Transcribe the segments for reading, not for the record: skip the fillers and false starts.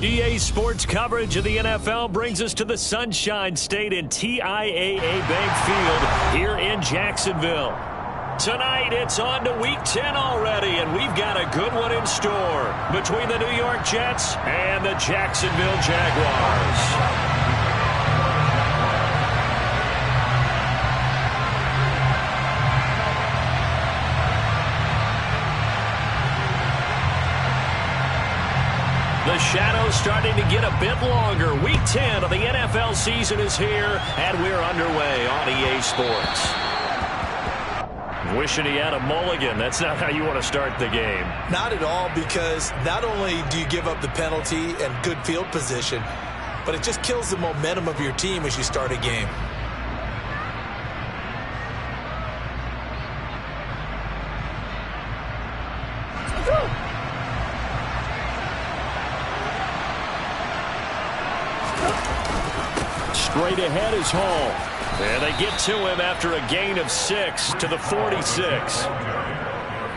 EA Sports coverage of the NFL brings us to the Sunshine State and TIAA Bank Field here in Jacksonville. Tonight, it's on to Week 10 already, and we've got a good one in store between the New York Jets and the Jacksonville Jaguars. The shadow's starting to get a bit longer. Week 10 of the NFL season is here, and we're underway on EA Sports. Wishing he had a mulligan. That's not how you want to start the game. Not at all, because not only do you give up the penalty and good field position, but it just kills the momentum of your team as you start a game. Straight ahead is Hall. And they get to him after a gain of 6 to the 46.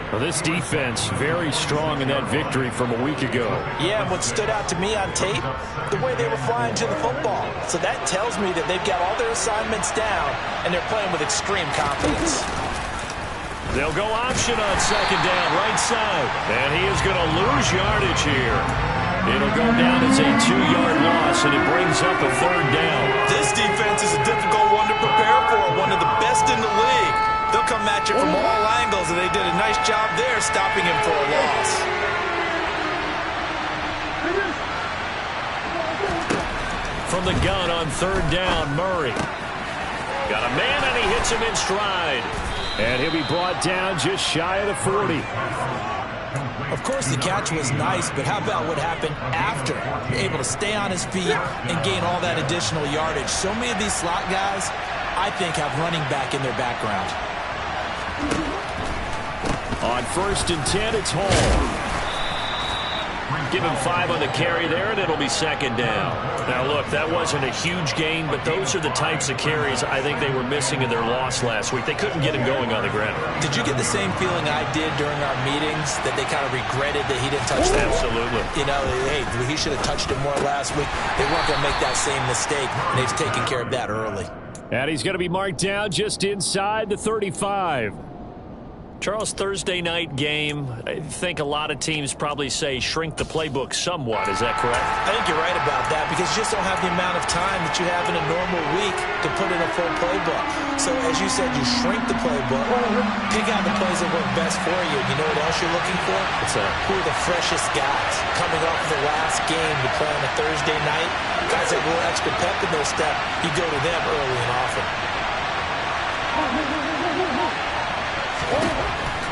Well, this defense very strong in that victory from a week ago. Yeah, what stood out to me on tape, the way they were flying to the football. So that tells me that they've got all their assignments down, and they're playing with extreme confidence. They'll go option on second down, right side. And he is going to lose yardage here. It'll go down as a 2-yard loss, and it brings up a third down. This defense is a difficult one to prepare for, one of the best in the league. They'll come at you from all angles, and they did a nice job there stopping him for a loss. From the gun on third down, Murray. Got a man, and he hits him in stride. And he'll be brought down just shy of the 40. Of course, the catch was nice, but how about what happened after? You're able to stay on his feet and gain all that additional yardage. So many of these slot guys, I think, have running back in their background. On 1st and 10, it's Hall. Give him 5 on the carry there, and it'll be second down. Now, look, that wasn't a huge gain, but those are the types of carries I think they were missing in their loss last week. They couldn't get him going on the ground. Did you get the same feeling I did during our meetings, that they kind of regretted that he didn't touch that? Absolutely. You know, hey, he should have touched it more last week. They weren't going to make that same mistake, and they've taken care of that early. And he's going to be marked down just inside the 35. Charles, Thursday night game, I think a lot of teams probably say shrink the playbook somewhat. Is that correct? I think you're right about that, because you just don't have the amount of time that you have in a normal week to put in a full playbook. So, as you said, you shrink the playbook, pick out the plays that work best for you. You know what else you're looking for? What's that? Who are the freshest guys coming off of the last game to play on a Thursday night? Guys that have a little extra pep in their step, you go to them early and often.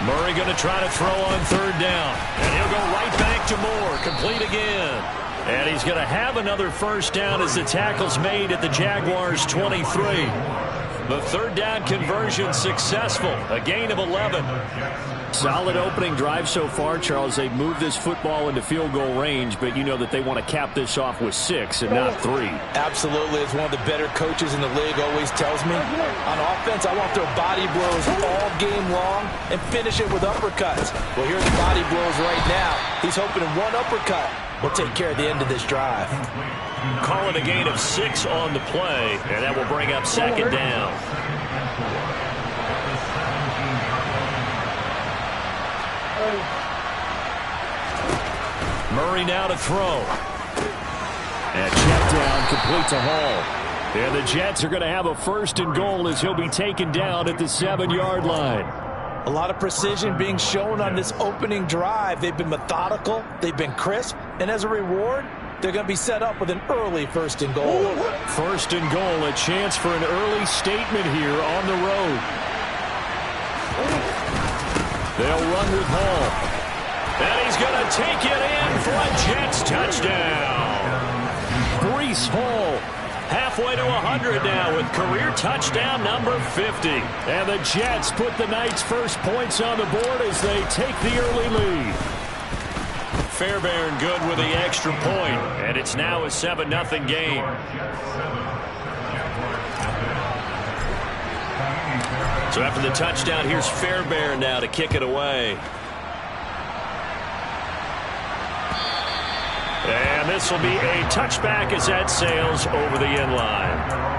Murray going to try to throw on third down. And he'll go right back to Moore. Complete again. And he's going to have another first down as the tackle's made at the Jaguars' 23. The third down conversion successful. A gain of 11. Solid opening drive so far, Charles. They've moved this football into field goal range, but you know that they want to cap this off with 6 and not 3. Absolutely. As one of the better coaches in the league always tells me, on offense, I want to throw body blows all game long and finish it with uppercuts. Well, here's the body blows right now. He's hoping in one uppercut will take care of the end of this drive. Call it a gain of 6 on the play, and that will bring up second down. Murray now to throw. And check down, complete to Hall. And the Jets are going to have a 1st and goal as he'll be taken down at the 7-yard line. A lot of precision being shown on this opening drive. They've been methodical, they've been crisp, and as a reward, they're going to be set up with an early 1st and goal. 1st and goal, a chance for an early statement here on the road. They'll run with Hall. And he's going to take it in for a Jets touchdown. Breece Hall halfway to 100 now with career touchdown number 50. And the Jets put the Knights' first points on the board as they take the early lead. Fairbairn good with the extra point, and it's now a 7-0 game. So after the touchdown, here's Fairbairn now to kick it away. And this will be a touchback as that sails over the end line.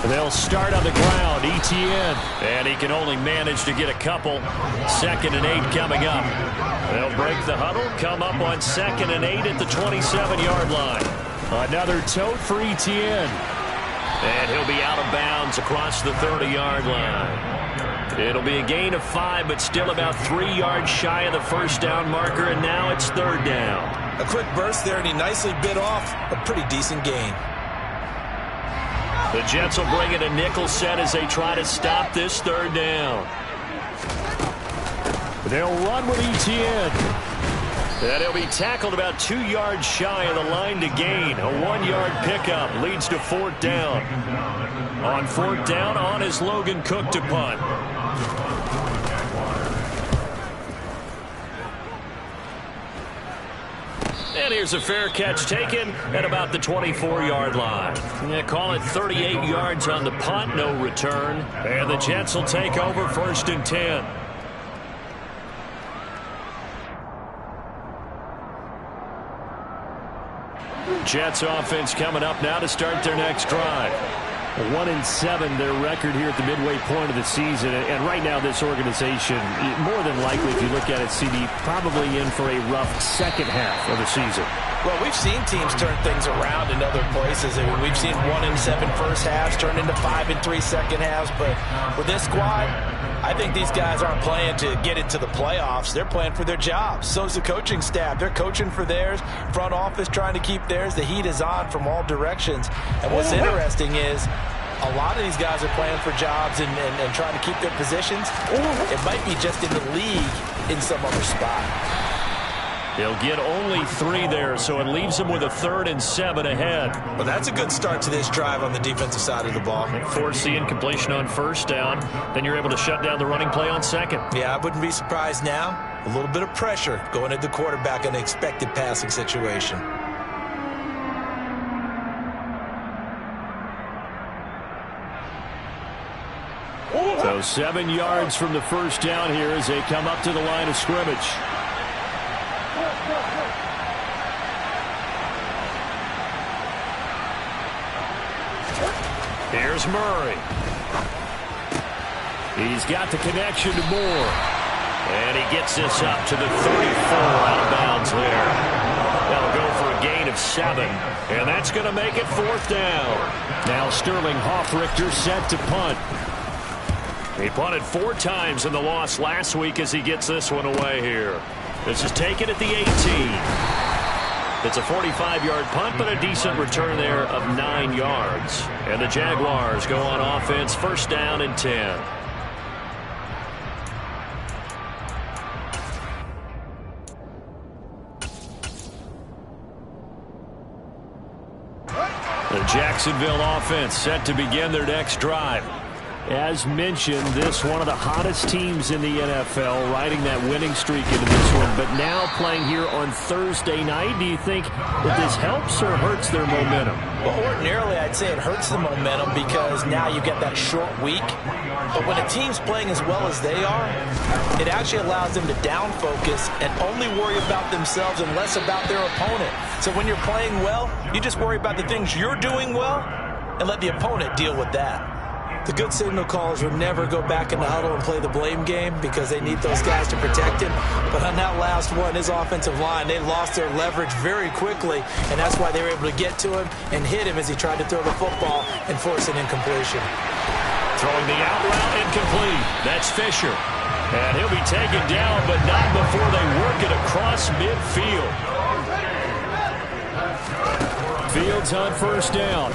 They'll start on the ground. Etienne. And he can only manage to get a couple. 2nd and 8 coming up. They'll break the huddle. Come up on 2nd and 8 at the 27-yard line. Another tote for Etienne. And he'll be out of bounds across the 30-yard line. It'll be a gain of 5, but still about 3 yards shy of the first down marker. And now it's 3rd down. A quick burst there, and he nicely bit off a pretty decent gain. The Jets will bring in a nickel set as they try to stop this 3rd down. They'll run with Etienne. And he'll be tackled about 2 yards shy of the line to gain. A 1-yard pickup leads to 4th down. On 4th down, on is Logan Cook to punt. And here's a fair catch taken at about the 24-yard line. Yeah, call it 38 yards on the punt, no return. And the Jets will take over 1st and 10. Jets offense coming up now to start their next drive. 1-7 their record here at the midway point of the season, and right now this organization, more than likely if you look at it, CD, probably in for a rough second half of the season. Well, we've seen teams turn things around in other places. I mean, we've seen 1-7 first halves turn into 5-3 second halves, but with this squad, I think these guys aren't playing to get into the playoffs. They're playing for their jobs. So's the coaching staff. They're coaching for theirs. Front office trying to keep theirs. The heat is on from all directions. And what's interesting is a lot of these guys are playing for jobs and trying to keep their positions. It might be just in the league in some other spot. They'll get only 3 there, so it leaves them with a 3rd and 7 ahead. Well, that's a good start to this drive on the defensive side of the ball. Force the incompletion on 1st down. Then you're able to shut down the running play on 2nd. Yeah, I wouldn't be surprised now. A little bit of pressure going at the quarterback in an expected passing situation. So 7 yards from the first down here as they come up to the line of scrimmage. Here's Murray. He's got the connection to Moore. And he gets this up to the 34 out of bounds there. That'll go for a gain of 7. And that's going to make it 4th down. Now Sterling Hoffrichter set to punt. He punted 4 times in the loss last week as he gets this one away here. This is taken at the 18. It's a 45-yard punt, but a decent return there of 9 yards. And the Jaguars go on offense, 1st down and 10. The Jacksonville offense set to begin their next drive. As mentioned, this one of the hottest teams in the NFL, riding that winning streak into this one, but now playing here on Thursday night. Do you think that this helps or hurts their momentum? Well, ordinarily, I'd say it hurts the momentum because now you get that short week. But when a team's playing as well as they are, it actually allows them to down focus and only worry about themselves and less about their opponent. So when you're playing well, you just worry about the things you're doing well and let the opponent deal with that. The good signal callers would never go back in the huddle and play the blame game because they need those guys to protect him. But on that last one, his offensive line, they lost their leverage very quickly, and that's why they were able to get to him and hit him as he tried to throw the football and force an incompletion. Throwing the out route incomplete. That's Fisher. And he'll be taken down, but not before they work it across midfield. Fields on 1st down.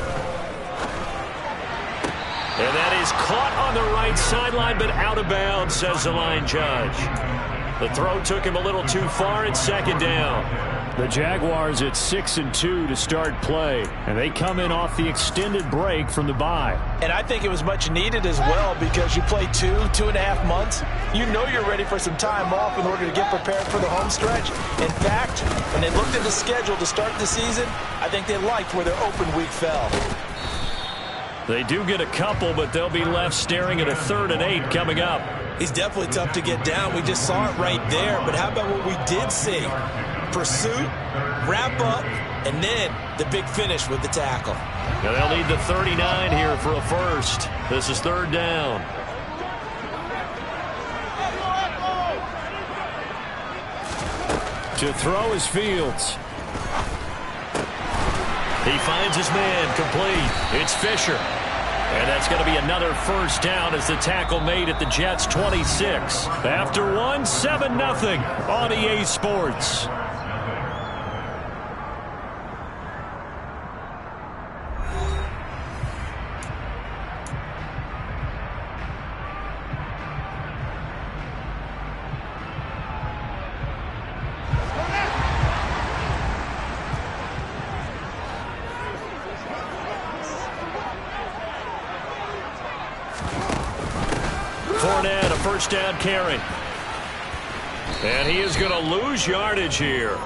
And that is caught on the right sideline, but out of bounds, says the line judge. The throw took him a little too far. It's 2nd down. The Jaguars at 6-2 to start play, and they come in off the extended break from the bye. And I think it was much needed as well because you play 2.5 months you know you're ready for some time off in order to get prepared for the home stretch. In fact, when they looked at the schedule to start the season, I think they liked where their open week fell. They do get a couple, but they'll be left staring at a 3rd and 8 coming up. He's definitely tough to get down. We just saw it right there. But how about what we did see? Pursuit, wrap up, and then the big finish with the tackle. Now they'll need the 39 here for a first. This is 3rd down. To throw is Fields. He finds his man complete. It's Fisher. And that's going to be another first down as the tackle made at the Jets' 26. After one, 7-0 on EA Sports. Fournette, a first down carry. And he is going to lose yardage here.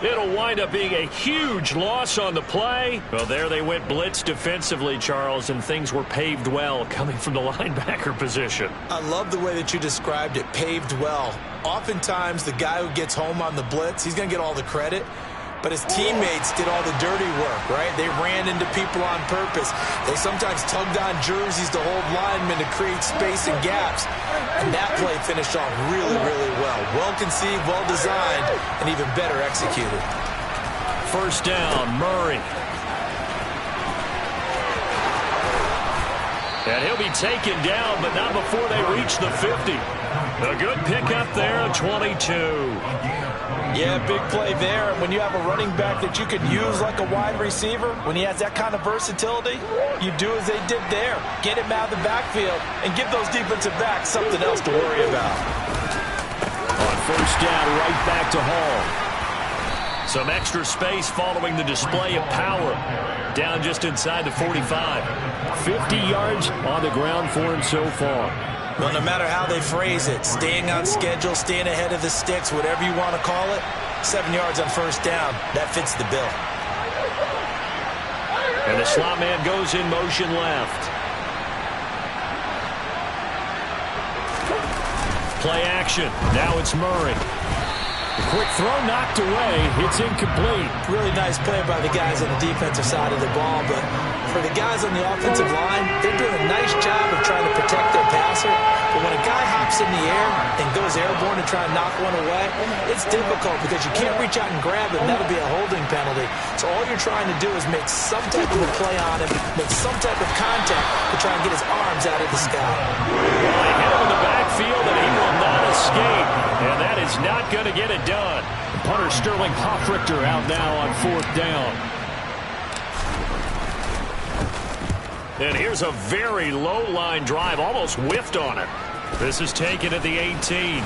It'll wind up being a huge loss on the play. Well, there they went blitz defensively, Charles, and things were paved well coming from the linebacker position. I love the way that you described it, paved well. Oftentimes, the guy who gets home on the blitz, he's going to get all the credit. But his teammates did all the dirty work, right? They ran into people on purpose. They sometimes tugged on jerseys to hold linemen to create space and gaps. And that play finished off really, really well. Well-conceived, well-designed, and even better executed. First down, Murray. And he'll be taken down, but not before they reach the 50. A good pickup there, 22. Yeah, big play there. When you have a running back that you can use like a wide receiver, when he has that kind of versatility, you do as they did there. Get him out of the backfield and give those defensive backs something else to worry about. On first down, right back to Hall. Some extra space following the display of power. Down just inside the 45. 50 yards on the ground for him so far. Well, no matter how they phrase it, staying on schedule, staying ahead of the sticks, whatever you want to call it, 7 yards on first down, that fits the bill. And the slot man goes in motion left. Play action. Now it's Murray. The quick throw knocked away. It's incomplete. Really nice play by the guys on the defensive side of the ball, but for the guys on the offensive line, they're doing a nice job of trying to protect their passer. But when a guy hops in the air and goes airborne to try and knock one away, it's difficult because you can't reach out and grab it, and that'll be a holding penalty. So all you're trying to do is make some type of a play on him, make some type of contact to try and get his arms out of the sky. Well, they hit him in the backfield, and he will not escape. And that is not going to get it done. Punter Sterling Hoffrichter out now on fourth down. And here's a very low line drive, almost whiffed on it. This is taken at the 18.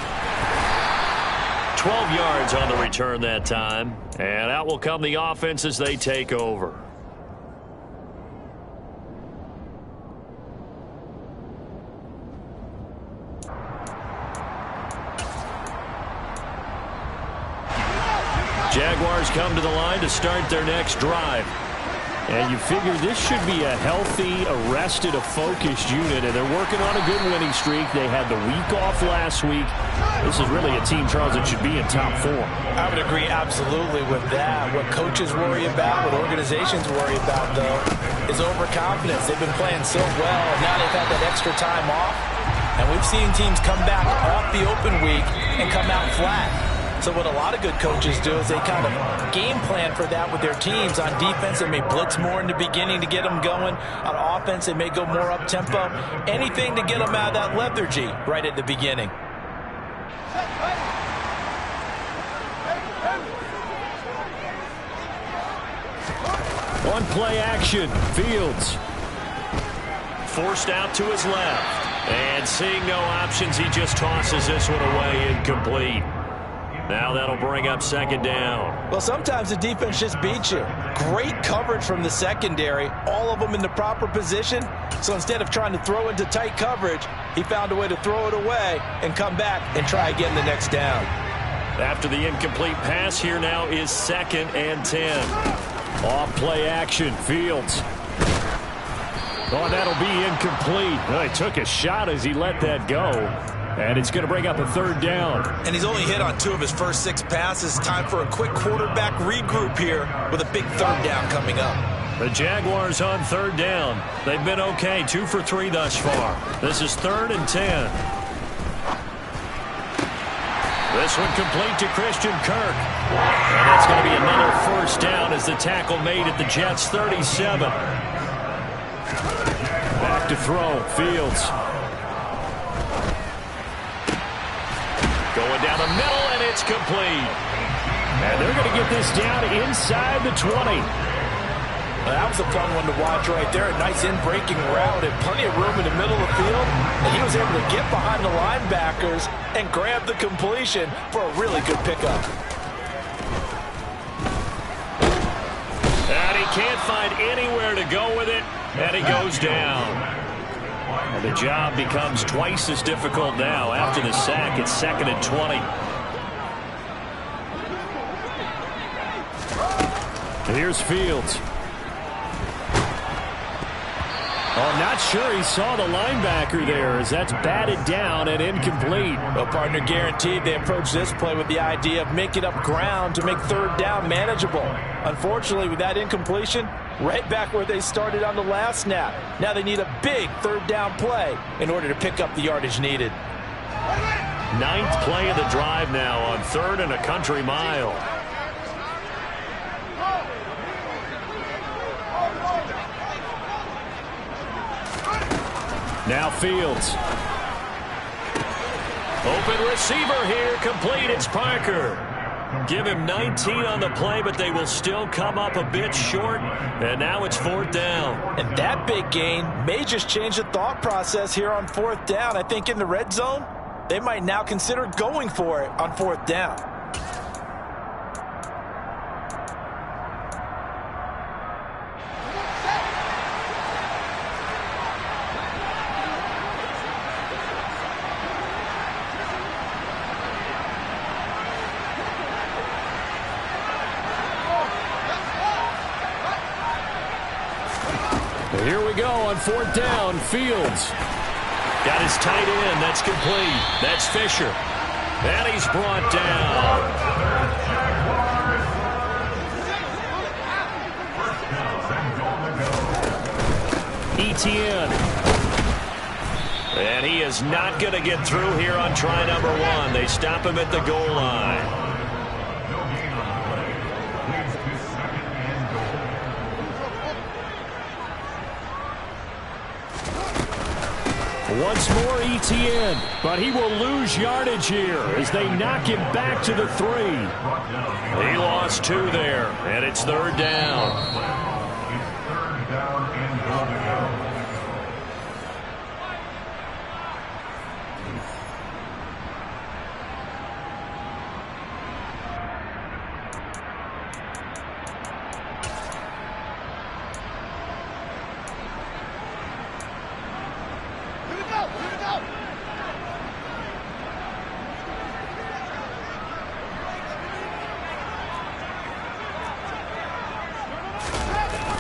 12 yards on the return that time. And out will come the offense as they take over. Jaguars come to the line to start their next drive. And you figure this should be a healthy, arrested, a focused unit, and they're working on a good winning streak. They had the week off last week. This is really a team, Charles, that should be in top form. I would agree absolutely with that. What coaches worry about, what organizations worry about, though, is overconfidence. They've been playing so well, and now they've had that extra time off. And we've seen teams come back off the open week and come out flat. So what a lot of good coaches do is they kind of game plan for that with their teams. On defense, they may blitz more in the beginning to get them going. On offense, they may go more up-tempo. Anything to get them out of that lethargy right at the beginning. On play action, Fields. Forced out to his left. And seeing no options, he just tosses this one away incomplete. Now that'll bring up second down. Well, sometimes the defense just beats you. Great coverage from the secondary. All of them in the proper position. So instead of trying to throw into tight coverage, he found a way to throw it away and come back and try again the next down. After the incomplete pass, here now is 2nd and 10. Off play action, Fields. Oh, that'll be incomplete. Well, he took a shot as he let that go. And it's going to bring up a 3rd down. And he's only hit on 2 of his first 6 passes. Time for a quick quarterback regroup here with a big 3rd down coming up. The Jaguars on 3rd down. They've been okay, 2 for 3 thus far. This is 3rd and 10. This one complete to Christian Kirk. And that's going to be another 1st down as the tackle made at the Jets' 37. Back to throw, Fields. Going down the middle, and it's complete. And they're going to get this down inside the 20. Well, that was a fun one to watch right there. A nice in-breaking route and plenty of room in the middle of the field. And he was able to get behind the linebackers and grab the completion for a really good pickup. And he can't find anywhere to go with it, and he goes down. And the job becomes twice as difficult now. After the sack, it's 2nd and 20. Here's Fields. Oh, not sure he saw the linebacker there as that's batted down and incomplete. Well, partner, guaranteed they approach this play with the idea of making up ground to make 3rd down manageable. Unfortunately, with that incompletion, right back where they started on the last snap. Now they need a big 3rd down play in order to pick up the yardage needed. 9th play of the drive now on 3rd and a country mile. Now Fields. Open receiver here, complete. It's Parker. Give him 19 on the play, but they will still come up a bit short. And now it's 4th down. And that big gain may just change the thought process here on 4th down. I think in the red zone, they might now consider going for it on 4th down. Here we go on 4th down. Fields got his tight end. That's complete. That's Fisher. And he's brought down. Etienne. And he is not going to get through here on try number 1. They stop him at the goal line. Once more Etienne, but he will lose yardage here as they knock him back to the 3. He lost 2 there, and it's 3rd down.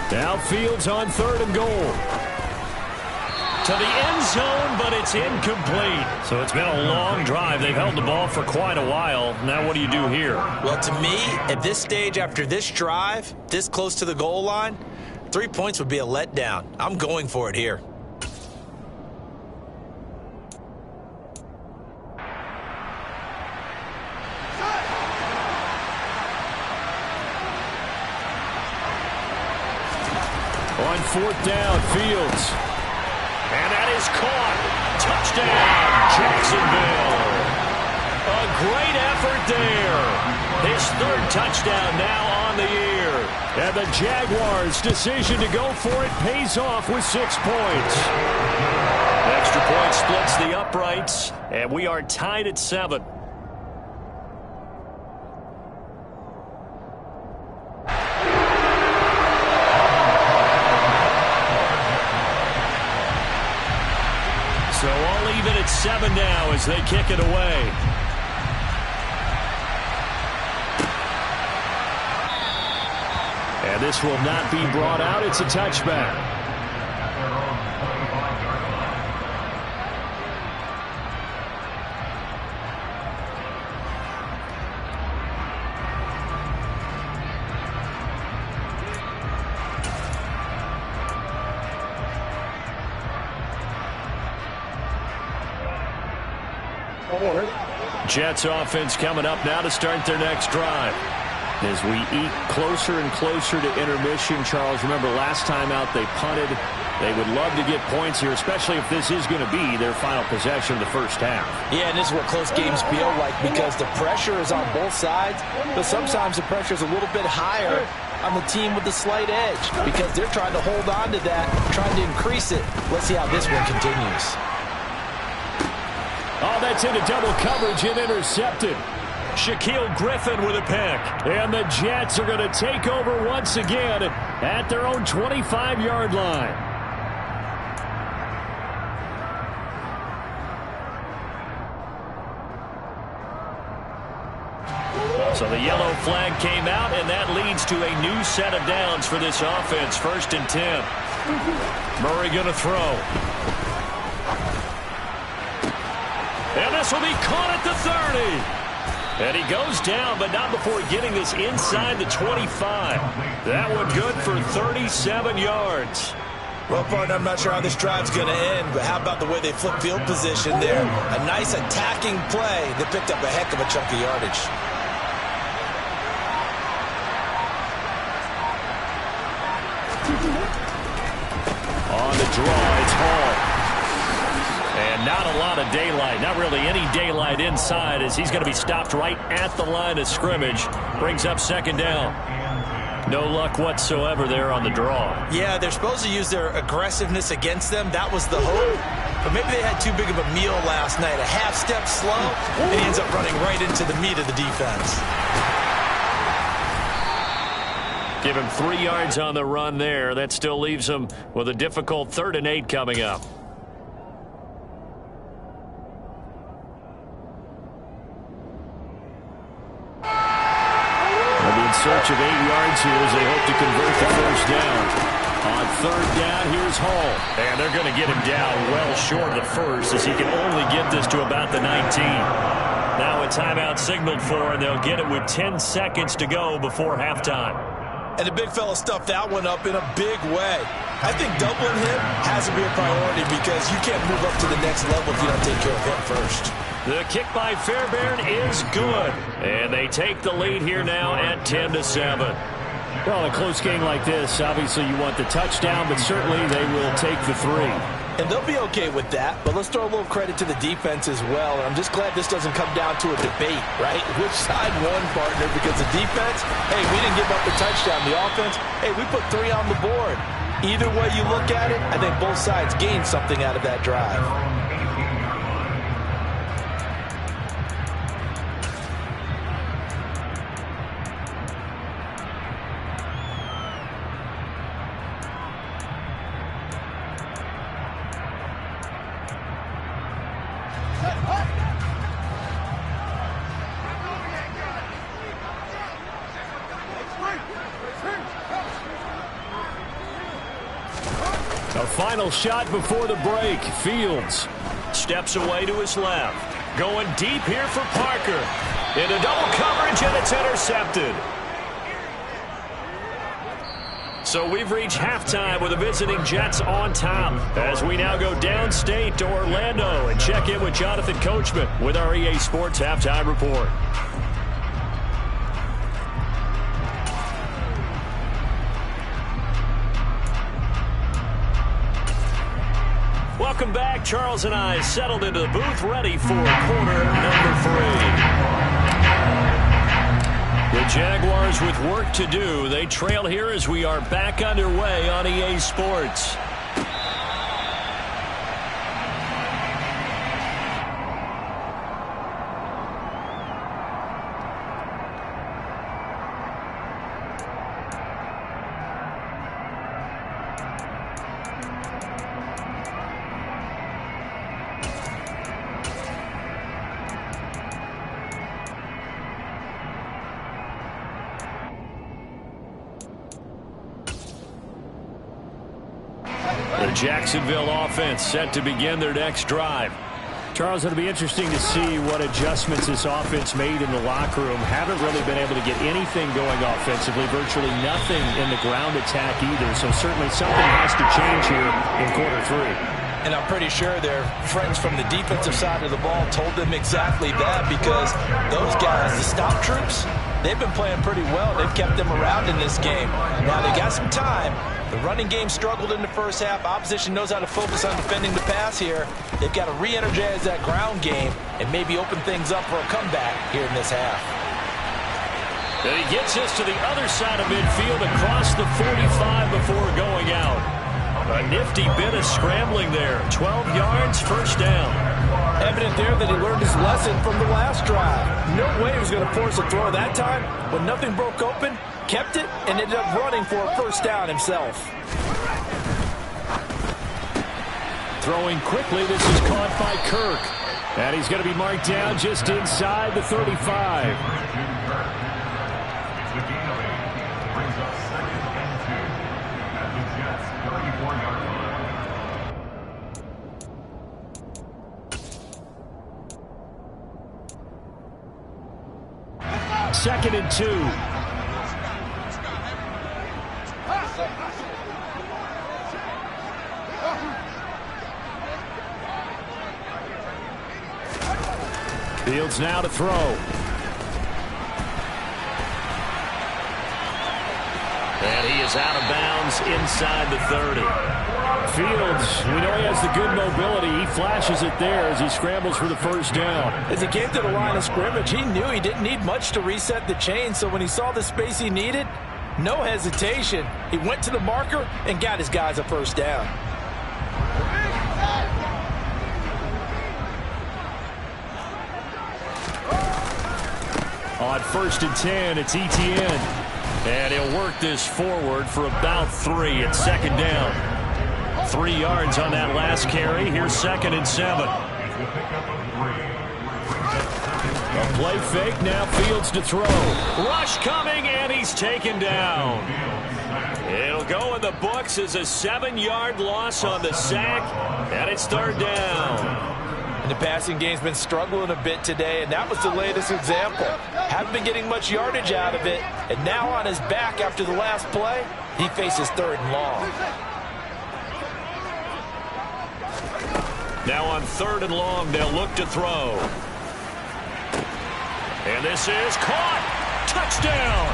Now Fields on 3rd and goal. To the end zone, but it's incomplete. So it's been a long drive. They've held the ball for quite a while. Now what do you do here? Well, to me, at this stage after this drive, this close to the goal line, 3 points would be a letdown. I'm going for it here. On 4th down, Fields. And that is caught. Touchdown, Jacksonville. A great effort there. His 3rd touchdown now on the year. And the Jaguars' decision to go for it pays off with 6 points. Extra point splits the uprights, and we are tied at 7. 7 now as they kick it away. And this will not be brought out. It's a touchback. Jets offense coming up now to start their next drive. As we eke closer and closer to intermission, Charles, remember last time out they punted. They would love to get points here, especially if this is going to be their final possession of the first half. Yeah, and this is what close games feel like because the pressure is on both sides, but sometimes the pressure is a little bit higher on the team with the slight edge because they're trying to hold on to that, trying to increase it. Let's see how this one continues. Oh, that's into double coverage and intercepted. Shaquille Griffin with a pick. And the Jets are going to take over once again at their own 25-yard line. So the yellow flag came out, and that leads to a new set of downs for this offense. 1st and 10. Murray going to throw. And this will be caught at the 30. And he goes down, but not before getting this inside the 25. That one good for 37 yards. Well, partner, I'm not sure how this drive's going to end, but how about the way they flip field position there? A nice attacking play that picked up a heck of a chunk of yardage. On the draw, it's Hall. And not a lot of daylight, not really any daylight inside as he's going to be stopped right at the line of scrimmage. Brings up 2nd down. No luck whatsoever there on the draw. Yeah, they're supposed to use their aggressiveness against them. That was the hope. But maybe they had too big of a meal last night. A half step slow, and he ends up running right into the meat of the defense. Give him 3 yards on the run there. That still leaves him with a difficult 3rd and 8 coming up. Search of 8 yards here as they hope to convert the 1st down. On 3rd down, here's Hall. And they're going to get him down well short of the 1st as he can only get this to about the 19. Now a timeout signaled for, and they'll get it with 10 seconds to go before halftime. And the big fella stuffed that one up in a big way. I think doubling him has to be a priority because you can't move up to the next level if you don't take care of him first. The kick by Fairbairn is good. And they take the lead here now at 10-7. Well, a close game like this, obviously you want the touchdown, but certainly they will take the 3. And they'll be okay with that, but let's throw a little credit to the defense as well. And I'm just glad this doesn't come down to a debate, right? Which side won, partner? Because the defense, hey, we didn't give up a touchdown. The offense, hey, we put 3 on the board. Either way you look at it, I think both sides gained something out of that drive. A final shot before the break. Fields steps away to his left. Going deep here for Parker. Into double coverage, and it's intercepted. So we've reached halftime with the visiting Jets on top as we now go downstate to Orlando and check in with Jonathan Coachman with our EA Sports Halftime Report. Welcome back. Charles and I settled into the booth ready for quarter number 3. The Jaguars with work to do. They trail here as we are back underway on EA Sports. Jacksonville offense set to begin their next drive. Charles, it'll be interesting to see what adjustments this offense made in the locker room. Haven't really been able to get anything going offensively, virtually nothing in the ground attack either. So certainly something has to change here in quarter three. And I'm pretty sure their friends from the defensive side of the ball told them exactly that, because those guys, the stop troops, they've been playing pretty well. They've kept them around in this game. Now they got some time. The running game struggled in the first half. Opposition knows how to focus on defending the pass here. They've got to re-energize that ground game and maybe open things up for a comeback here in this half. And he gets us to the other side of midfield across the 45 before going out. A nifty bit of scrambling there. 12 yards, first down. Evident there that he learned his lesson from the last drive. No way he was going to force a throw that time. When nothing broke open, kept it, and ended up running for a first down himself. Throwing quickly, this is caught by Kirk. And he's going to be marked down just inside the 35. Second and 2. Fields now to throw. And he is out of bounds inside the 30. Fields, we know he has the good mobility. He flashes it there as he scrambles for the first down. As he came to the line of scrimmage, he knew he didn't need much to reset the chain, so when he saw the space he needed, no hesitation. He went to the marker and got his guys a first down. On first and 10, it's Etienne. And he'll work this forward for about 3. It's second down. 3 yards on that last carry. Here's second and 7. A play fake. Now Fields to throw. Rush coming, and he's taken down. It'll go in the books as a 7-yard loss on the sack. And it's third down. And the passing game's been struggling a bit today, and that was the latest example. Haven't been getting much yardage out of it, and now on his back after the last play, he faces third and long. Now on third and long, they'll look to throw. And this is caught. Touchdown.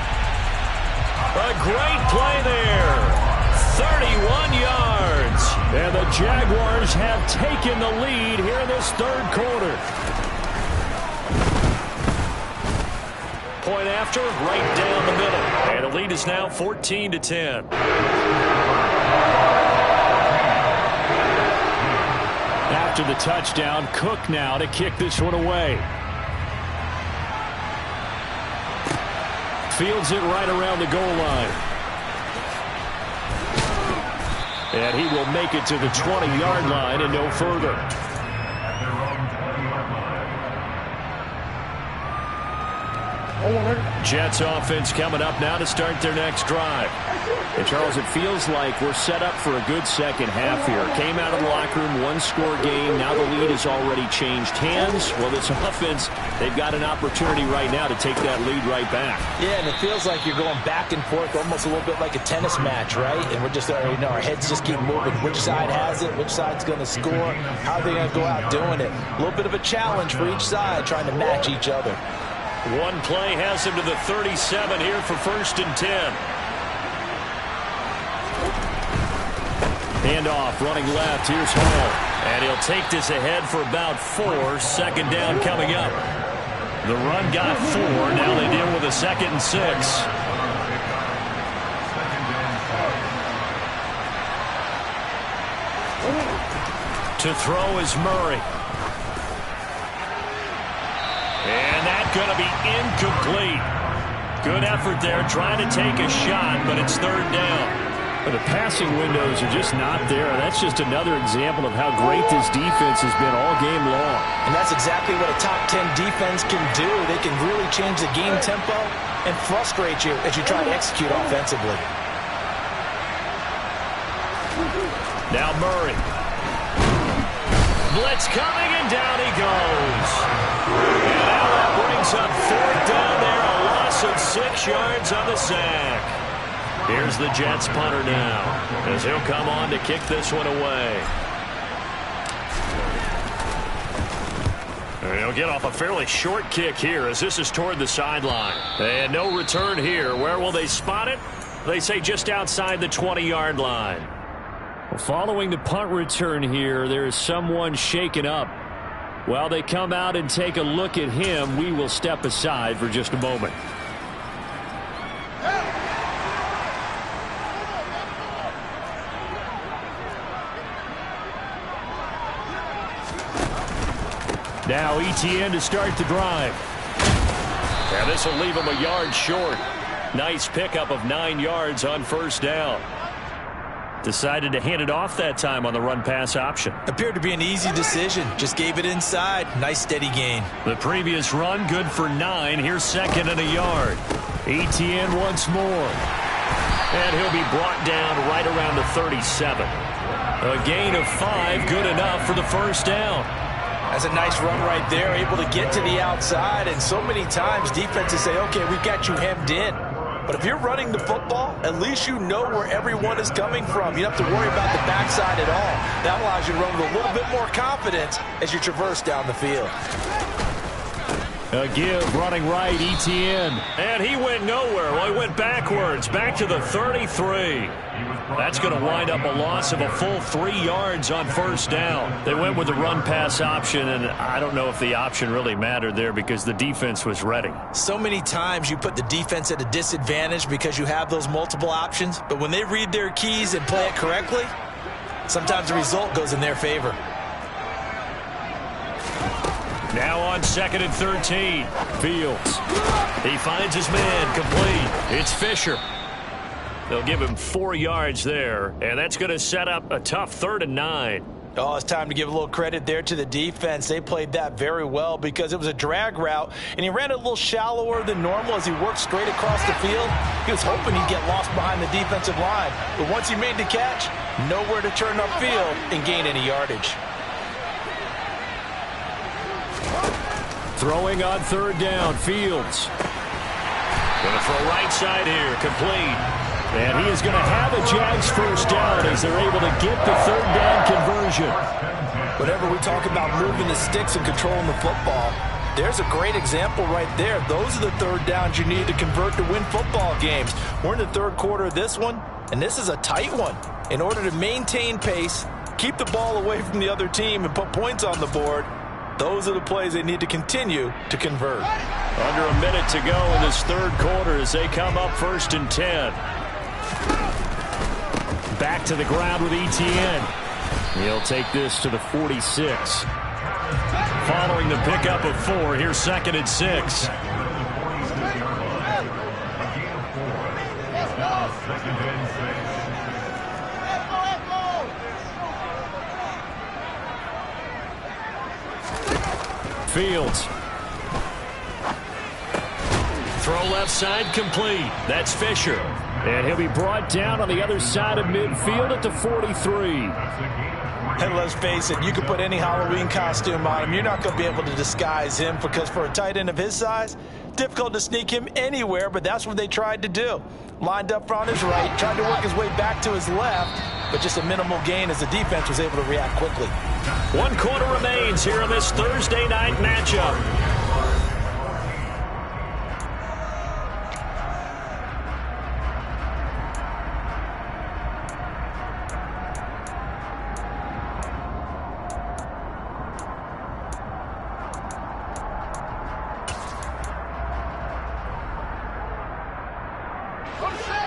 A great play there. 31 yards. And the Jaguars have taken the lead here in this third quarter. Point after, right down the middle. And the lead is now 14-10. After the touchdown, Cook now to kick this one away. Fields it right around the goal line. And he will make it to the 20-yard line and no further. Jets offense coming up now to start their next drive. And Charles, it feels like we're set up for a good second half here. Came out of the locker room, one-score game. Now the lead has already changed hands. Well, this offense, they've got an opportunity right now to take that lead right back. Yeah, and it feels like you're going back and forth, almost a little bit like a tennis match, right? And we're just, our heads just keep moving. Which side has it? Which side's going to score? How are they going to go out doing it? A little bit of a challenge for each side, trying to match each other. One play has him to the 37 here for first and 10. Handoff, running left. Here's Hall. And he'll take this ahead for about 4. Second down coming up. The run got 4. Now they deal with a second and 6. To throw is Murray. And that's going to be incomplete. Good effort there, trying to take a shot, but it's third down. But the passing windows are just not there. That's just another example of how great this defense has been all game long. And that's exactly what a top 10 defense can do. They can really change the game tempo and frustrate you as you try to execute offensively. Now Murray. Blitz coming, and down he goes. And now that brings up 4th down there, a loss of 6 yards on the sack. Here's the Jets punter now, as he'll come on to kick this one away. And he'll get off a fairly short kick here, as this is toward the sideline. And no return here. Where will they spot it? They say just outside the 20-yard line. Well, following the punt return here, there is someone shaken up. While they come out and take a look at him, we will step aside for just a moment. Now ETN to start the drive. And this will leave him a yard short. Nice pickup of 9 yards on 1st down. Decided to hand it off that time on the run-pass option. Appeared to be an easy decision. Just gave it inside. Nice steady gain. The previous run good for 9. Here's 2nd and a yard. ETN once more. And he'll be brought down right around the 37. A gain of 5, good enough for the 1st down. That's a nice run right there, able to get to the outside. And so many times defenses say, okay, we've got you hemmed in. But if you're running the football, at least you know where everyone is coming from. You don't have to worry about the backside at all. That allows you to run with a little bit more confidence as you traverse down the field. A give, running right, ETN. And he went nowhere. Well, he went backwards, back to the 33. That's going to wind up a loss of a full 3 yards on 1st down. They went with the run-pass option, and I don't know if the option really mattered there because the defense was ready. So many times you put the defense at a disadvantage because you have those multiple options, but when they read their keys and play it correctly, sometimes the result goes in their favor. Now on 2nd and 13. Fields. He finds his man complete. It's Fisher. They'll give him 4 yards there, and that's going to set up a tough 3rd and 9. Oh, it's time to give a little credit there to the defense. They played that very well because it was a drag route, and he ran it a little shallower than normal as he worked straight across the field. He was hoping he'd get lost behind the defensive line, but once he made the catch, nowhere to turn upfield and gain any yardage. Throwing on 3rd down, Fields. Going to throw right side here, complete. And he is going to have a Jags 1st down as they're able to get the 3rd down conversion. Whenever we talk about moving the sticks and controlling the football, there's a great example right there. Those are the 3rd downs you need to convert to win football games. We're in the 3rd quarter of this one, and this is a tight one. In order to maintain pace, keep the ball away from the other team, and put points on the board, those are the plays they need to continue to convert. Under a minute to go in this 3rd quarter as they come up 1st and 10. Back to the ground with ETN. He'll take this to the 46. Following the pickup of 4, here's 2nd and 6. Fields. Throw left side complete. That's Fisher. And he'll be brought down on the other side of midfield at the 43. And let's face it, you can put any Halloween costume on him. You're not going to be able to disguise him because for a tight end of his size, difficult to sneak him anywhere, but that's what they tried to do. Lined up on his right, tried to work his way back to his left, but just a minimal gain as the defense was able to react quickly. 1 quarter remains here in this Thursday night matchup.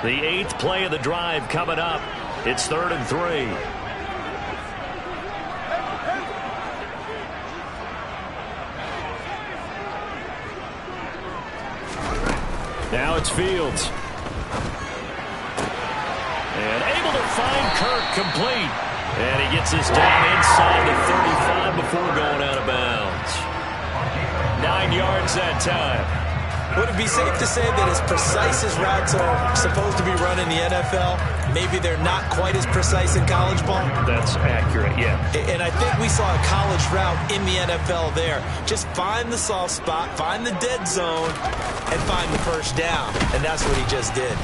The 8th play of the drive coming up. It's 3rd and 3. Now it's Fields. And able to find Kirk complete. And he gets this down inside the 35 before going out of bounds. 9 yards that time. Would it be safe to say that as precise as routes are supposed to be run in the NFL, maybe they're not quite as precise in college ball. That's accurate, yeah. And I think we saw a college route in the NFL there. Just find the soft spot, find the dead zone, and find the first down. And that's what he just did.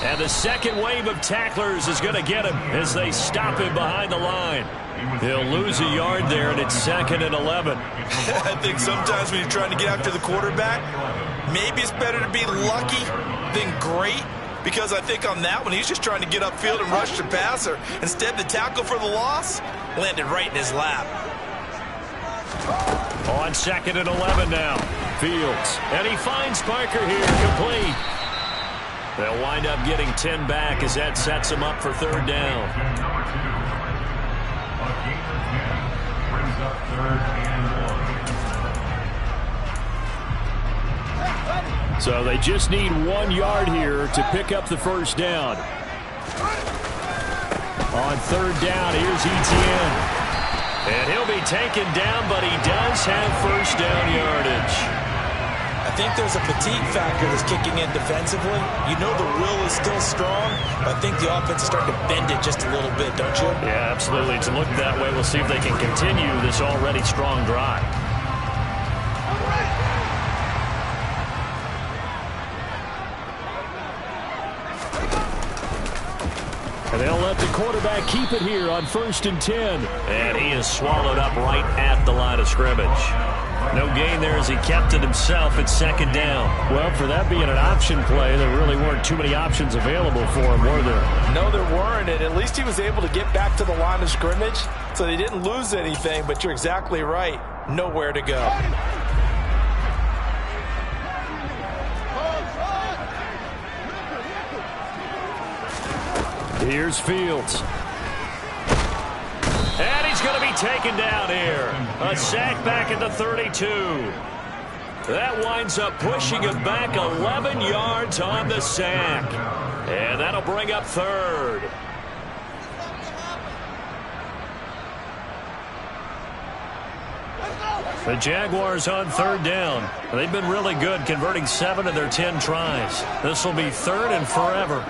And the second wave of tacklers is going to get him as they stop him behind the line. He'll lose a yard there, and it's 2nd and 11. I think sometimes when you're trying to get after the quarterback, maybe it's better to be lucky than great, because I think on that one, he's just trying to get upfield and rush the passer. Instead, the tackle for the loss landed right in his lap. On 2nd and 11 now. Fields. And he finds Parker here, complete. They'll wind up getting 10 back as that sets him up for 3rd down. So they just need 1 yard here to pick up the first down. On 3rd down, here's Etienne. And he'll be taken down, but he does have first down yardage. I think there's a fatigue factor that's kicking in defensively. You know the will is still strong, but I think the offense is starting to bend it just a little bit, don't you? Yeah, absolutely. It's looked that way. We'll see if they can continue this already strong drive. And they'll let the quarterback keep it here on 1st and 10. And he is swallowed up right at the line of scrimmage. No gain there as he kept it himself at 2nd down. Well, for that being an option play, there really weren't too many options available for him, were there? No, there weren't, and at least he was able to get back to the line of scrimmage, so they didn't lose anything, but you're exactly right. Nowhere to go. Here's Fields. And he's going to be taken down here. A sack back at the 32. That winds up pushing him back 11 yards on the sack. And that'll bring up 3rd. The Jaguars on 3rd down. They've been really good, converting 7 of their 10 tries. This will be 3rd and forever.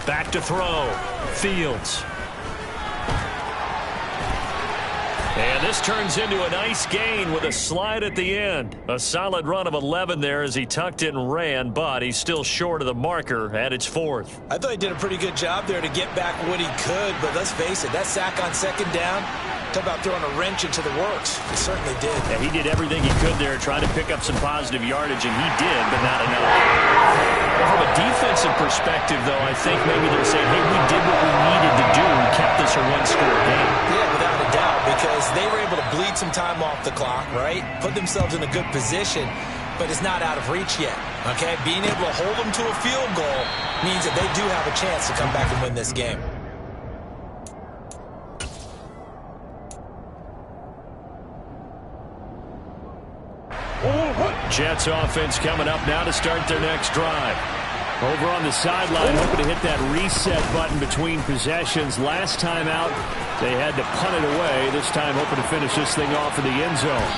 Back to throw. Fields. And this turns into a nice gain with a slide at the end. A solid run of 11 there as he tucked it and ran, but he's still short of the marker at its 4th. I thought he did a pretty good job there to get back what he could, but let's face it, that sack on 2nd down, talk about throwing a wrench into the works. He certainly did. Yeah, he did everything he could there, trying to pick up some positive yardage, and he did, but not enough. From a defensive perspective, though, I think maybe they're saying, hey, we did what we needed to do and kept this a 1-score game. Yeah, without a doubt, because they were able to bleed some time off the clock, right? Put themselves in a good position, but it's not out of reach yet, okay? Being able to hold them to a field goal means that they do have a chance to come back and win this game. Jets offense coming up now to start their next drive. Over on the sideline, hoping to hit that reset button between possessions. Last time out, they had to punt it away. This time, hoping to finish this thing off in the end zone.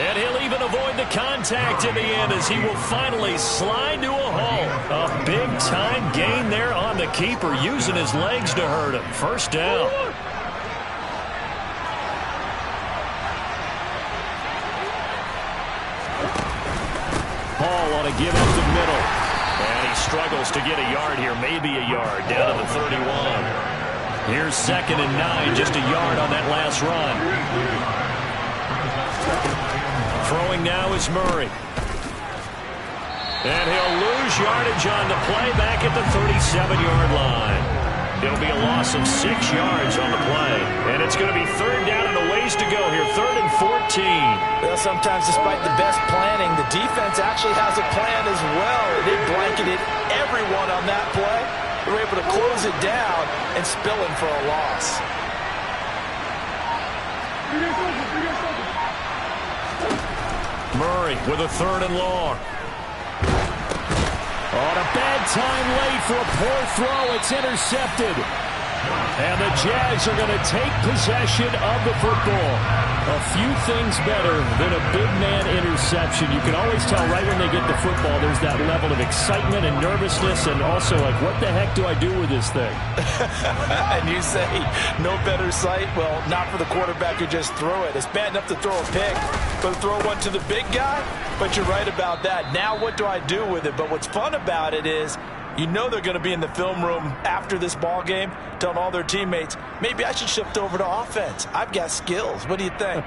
And he'll even avoid the contact in the end as he will finally slide to a halt. A big-time gain there on the keeper, using his legs to hurt him. First down. Hall on a give up the middle. And he struggles to get a yard here, maybe a yard, down to the 31. Here's 2nd and 9, just a yard on that last run. Throwing now is Murray. And he'll lose yardage on the play back at the 37-yard line. It'll be a loss of 6 yards on the play. And it's going to be 3rd down and a ways to go here, 3rd and 14. Well, sometimes despite the best planning, the defense actually has a plan as well. They blanketed everyone on that play. They were able to close it down and spill him for a loss. Murray with a 3rd and long. On a bad time late for a poor throw. It's intercepted. And the Jags are going to take possession of the football. A few things better than a big man interception. You can always tell right when they get the football, there's that level of excitement and nervousness, and also like, what the heck do I do with this thing? And you say, no better sight? Well, not for the quarterback who just threw it. It's bad enough to throw a pick, but to throw one to the big guy? But you're right about that. Now what do I do with it? But what's fun about it is, you know they're going to be in the film room after this ball game telling all their teammates, maybe I should shift over to offense. I've got skills. What do you think?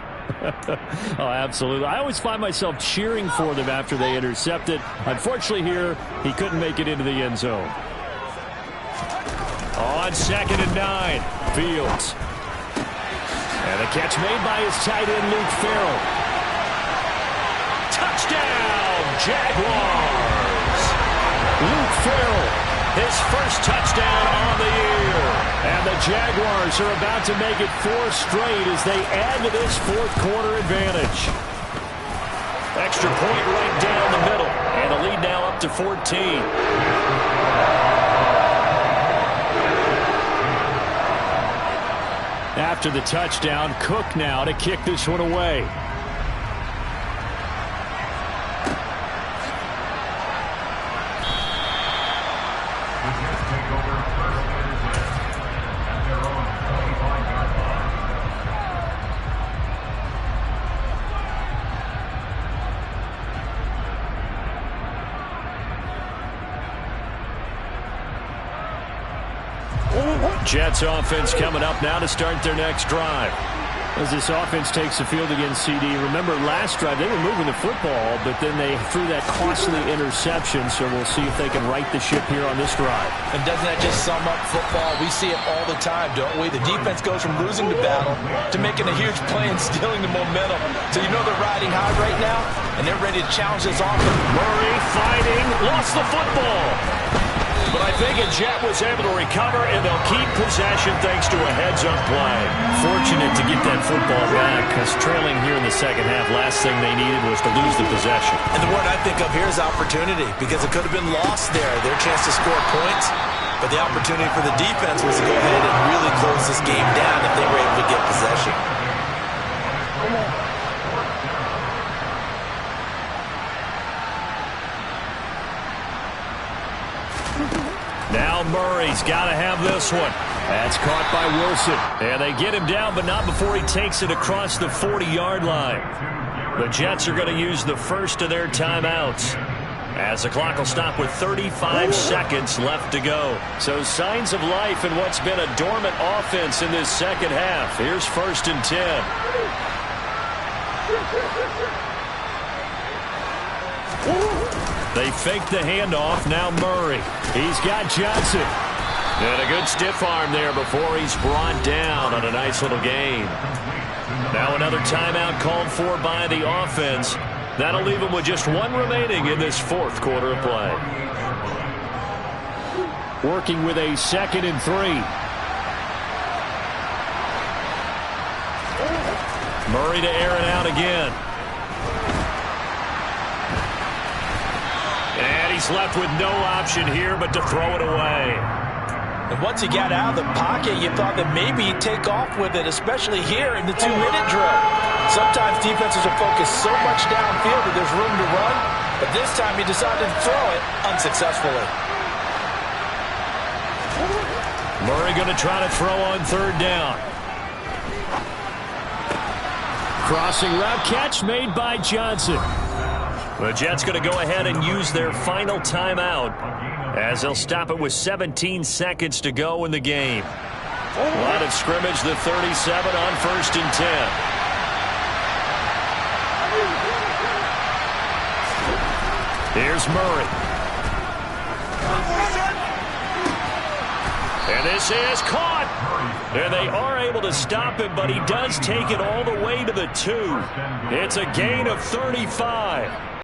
Oh, absolutely. I always find myself cheering for them after they intercept it. Unfortunately here, he couldn't make it into the end zone. On 2nd and 9, Fields. And a catch made by his tight end, Luke Farrell. Touchdown, Jaguars! Luke Farrell, his first touchdown on the year. And the Jaguars are about to make it 4 straight as they add to this fourth-quarter advantage. Extra point right down the middle. And the lead now up to 14. After the touchdown, Cook now to kick this one away. Jets offense coming up now to start their next drive. As this offense takes the field against CD, remember last drive they were moving the football, but then they threw that costly interception, so we'll see if they can right the ship here on this drive. And doesn't that just sum up football? We see it all the time, don't we? The defense goes from losing the battle to making a huge play and stealing the momentum. So you know they're riding high right now, and they're ready to challenge this offense. Murray fighting, lost the football. But I think a Jet was able to recover, and they'll keep possession thanks to a heads-up play. Fortunate to get that football back, because trailing here in the second half, last thing they needed was to lose the possession. And the word I think of here is opportunity, because it could have been lost there, their chance to score points. But the opportunity for the defense was to go ahead and really close this game down if they were able to get possession. Now Murray's got to have this one. That's caught by Wilson. And they get him down, but not before he takes it across the 40-yard line. The Jets are going to use the first of their timeouts, as the clock will stop with 35 seconds left to go. So signs of life in what's been a dormant offense in this second half. Here's 1st and 10. They fake the handoff. Now Murray. He's got Johnson. And a good stiff arm there before he's brought down on a nice little gain. Now another timeout called for by the offense. That'll leave them with just one remaining in this fourth quarter of play. Working with a 2nd and 3. Murray to air it out again. And he's left with no option here but to throw it away. And once he got out of the pocket, you thought that maybe he'd take off with it, especially here in the 2-minute drill. Sometimes defenses will focus so much downfield that there's room to run, but this time he decided to throw it unsuccessfully. Murray going to try to throw on 3rd down. Crossing route catch made by Johnson. The Jets going to go ahead and use their final timeout, as they'll stop it with 17 seconds to go in the game. Line of scrimmage, the 37 on 1st and 10. Here's Murray. And this is caught. And they are able to stop him, but he does take it all the way to the 2. It's a gain of 35.